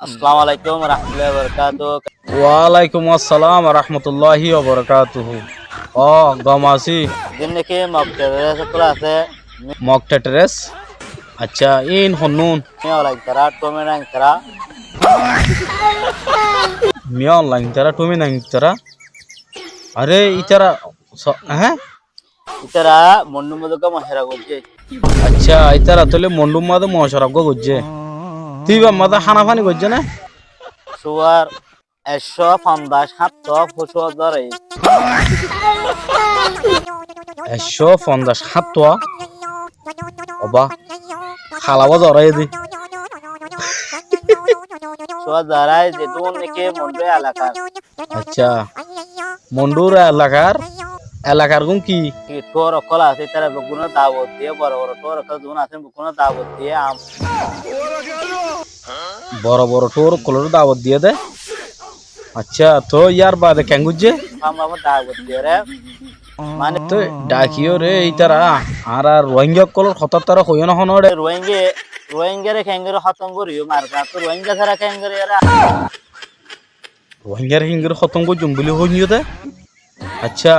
আসসালামু আলাইকুম রহমতুল্লাহি বারাকাতুহু। ওয়ালাইকুম আসসালাম রহমতুল্লাহি ওবরাকাতুহু। ও গমাসি দিন নাকি মক্তবে সকল আছে মকটা টেরেস। আচ্ছা ইন হনুন মিয়া লাইক তারা টমেরাং তারা মিয়া অনলাইন তারা তুমি নাই তারা আরে ইতারা হ্যাঁ ইতারা মন্নু মদক মহেরা গজে আচ্ছা ইতারা তলে মন্ডুম মাদে মশরাব গো গজ্জে তুই বা মাদা হানা ফানি গজ্জে না সুয়ার 150 হাত ফুসো ধরে 150 অবা খালাবা ধরাই দি সুয়া ধরাই যে তুমি নাকি মন্ডু এলাকা আচ্ছা মন্ডুর এলাকার গুম কি কি তোর কলা আছে তারা বগুনা দাওয়াত দিয়ে বড় বড় তোর কলা জুন আছে বগুনা দাওয়াত দিয়ে আম বড় বড় টোর কলর দাওয়াত দিয়ে দে আচ্ছা তো ইয়ার বাদে কেন গুজে আমরা দাওয়াত দিয়ে রে মানে তো ডাকিও রে ইতারা আর রোহিঙ্গা কলর হঠাৎ তারা হইও না হনরে রোহিঙ্গারে খেঙ্গরে খতম করিও মারকা তো রোহিঙ্গা ছাড়া খেঙ্গরে এরা রোহিঙ্গার হিঙ্গের খতম করছুম বলে হইও দে আচ্ছা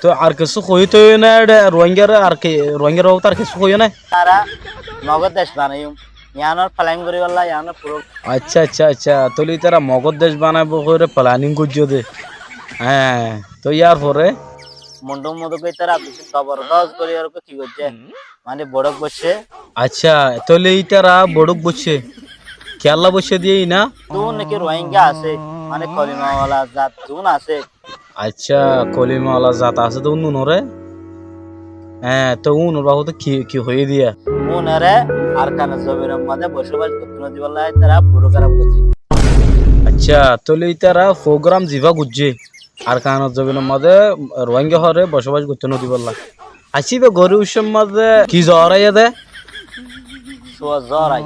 তো আর কিছু হই তো না রোহিঙ্গার আর কি রোহিঙ্গার তার কিছু হইও না তারা নগদ দেশ বানাইম ইয়ানোর ফ্লাইং করি বললা ইয়ানোর পুরো আচ্ছা আচ্ছা আচ্ছা তাহলে তারা মগধ দেশ বানাবো করে প্ল্যানিং করছো দে হ্যাঁ তো ইয়ার পরে মুন্ডু মুন্ডু কই তারা বেশি জবরদস্ত করি আর কি করছে মানে বড়ক বসে আচ্ছা তাহলে তারা বড়ক বসছে খেলা বসে দিয়েই না তুন নাকি রোহিঙ্গা আছে মানে কলিমাওয়ালা জাত তুন আছে আচ্ছা কলিমাওয়ালা জাত আছে তো উন্নু রে হ্যাঁ তো উন বাবু তো কি কি হয়ে দিয়া উনারে আর কান জমির মধ্যে বসবাস করতে নদী বললা তারা প্রোগ্রাম করছে আচ্ছা তাহলে তারা প্রোগ্রাম জিভা গুজছে আর কানত জমিনের মধ্যে রোহিঙ্গা হরে বসবাস করতে নদী বললা আসিবে গরু উৎসব মধ্যে কি জ্বর আইয়া দে সুয়া জরাই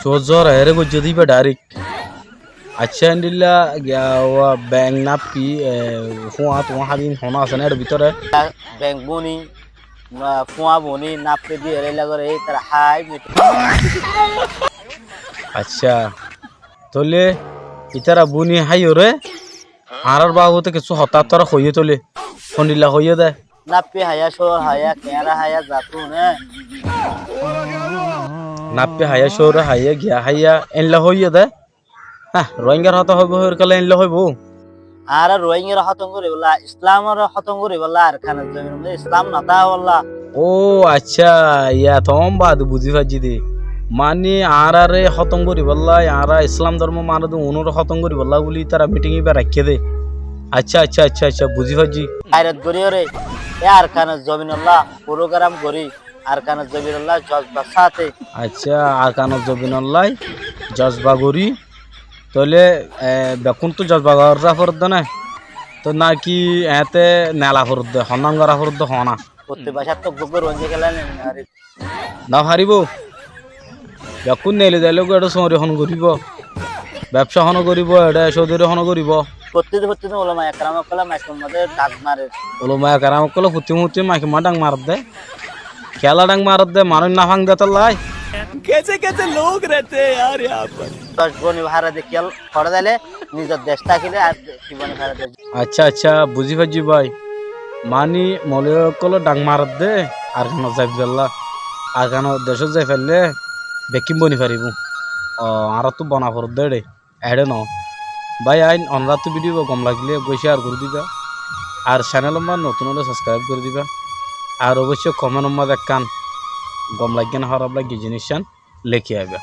সো জ্বর আইয়া রে গুজছে দিবে ডাইরেক্ট আচ্ছা ইন্দিল্লা ব্যাং না পি হুয়া তোমার হাদিন হনা আছে না এর ভিতরে ব্যাংক বনি ফুয়া বনি নাপে দিয়ে রেলা করে এই তারা হাই আচ্ছা তোলে ইতারা বুনি হাইও রে আর বাবু তো কিছু হঠাৎ তোরা হইয়ে তোলে ফন্ডিল্লা হইয়ে দেয় নাপে হায়া সোর হায়া কেরা হায়া জাতু নে নাপে হাইয়া সৌরে হাইয়া গিয়া হাইয়া এনলা হইয়ে দেয় হ্যাঁ রোহিঙ্গার হতা হইব হইর কালে এনলা হইব আর রোহিঙ্গার খতম করে বললা ইসলামের খতম করে বললা আর খানের জমির মধ্যে ইসলাম নাতা বললা ও আচ্ছা ইয়া তম বাদ বুঝি পাচ্ছি দে মানে আর আরে খতম করি বললা আর ইসলাম ধর্ম মানে তো অনুর খতম করি বললা বলি তারা মিটিং এবার রাখিয়ে দে আচ্ছা আচ্ছা আচ্ছা আচ্ছা বুঝি পাচ্ছি আইরত করিও রে এ আর খানের জমিন আল্লাহ প্রোগ্রাম করি আর খানের জমিন আল্লাহ জজবা সাথে আচ্ছা আর কানো জবিনল্লাই জজবা গরি তাহলে বেকুন তো জজবা গররা ফরদ দে না তো নাকি এতে নেলা ফরদ দে হনাম গরা ফরদ দে হনা করতে বাসার তো গোবর রঞ্জে গেলেন আরে না হারিব বেকুন নেলে দিলে এটা সৌরি হন করিব ব্যবসা হন করিব এটা সৌদরি হন করিব করতে ওলামা একরাম কলা মাইকের মধ্যে ডাক মারে ওলো মায়া কারাম কলে ফুটি মুটি মাইকে মা ডাং মারত দে খেলা ডাং মারত দে মানুষ না ভাঙ দে তার লাই कैसे कैसे लोग रहते हैं यार यहाँ पर 10 বনি ভাড়া দিয়ে কেল ফড় দিলে নিজের দেশ থাকিলে আর জীবনে ভাড়া দিয়ে আচ্ছা আচ্ছা বুঝি পাচ্ছি ভাই মানি মলে কলে ডাং মারত দে আর কেন যাই ফেললা আর কেন দেশত যাই ফেললে বেকিম বনি পারিব ও আর তো বনা ফরত দে রে এড়ে ন ভাই আইন অনরাত ভিডিও কম লাগলে বসে আর করে দিবা আর চ্যানেল আমার নতুন হলে সাবস্ক্রাইব করে দিবা আর অবশ্যই কমেন্ট নম্বর এক কান গম লাগে না খারাপ লাগে জিনিস লেখে আইবা।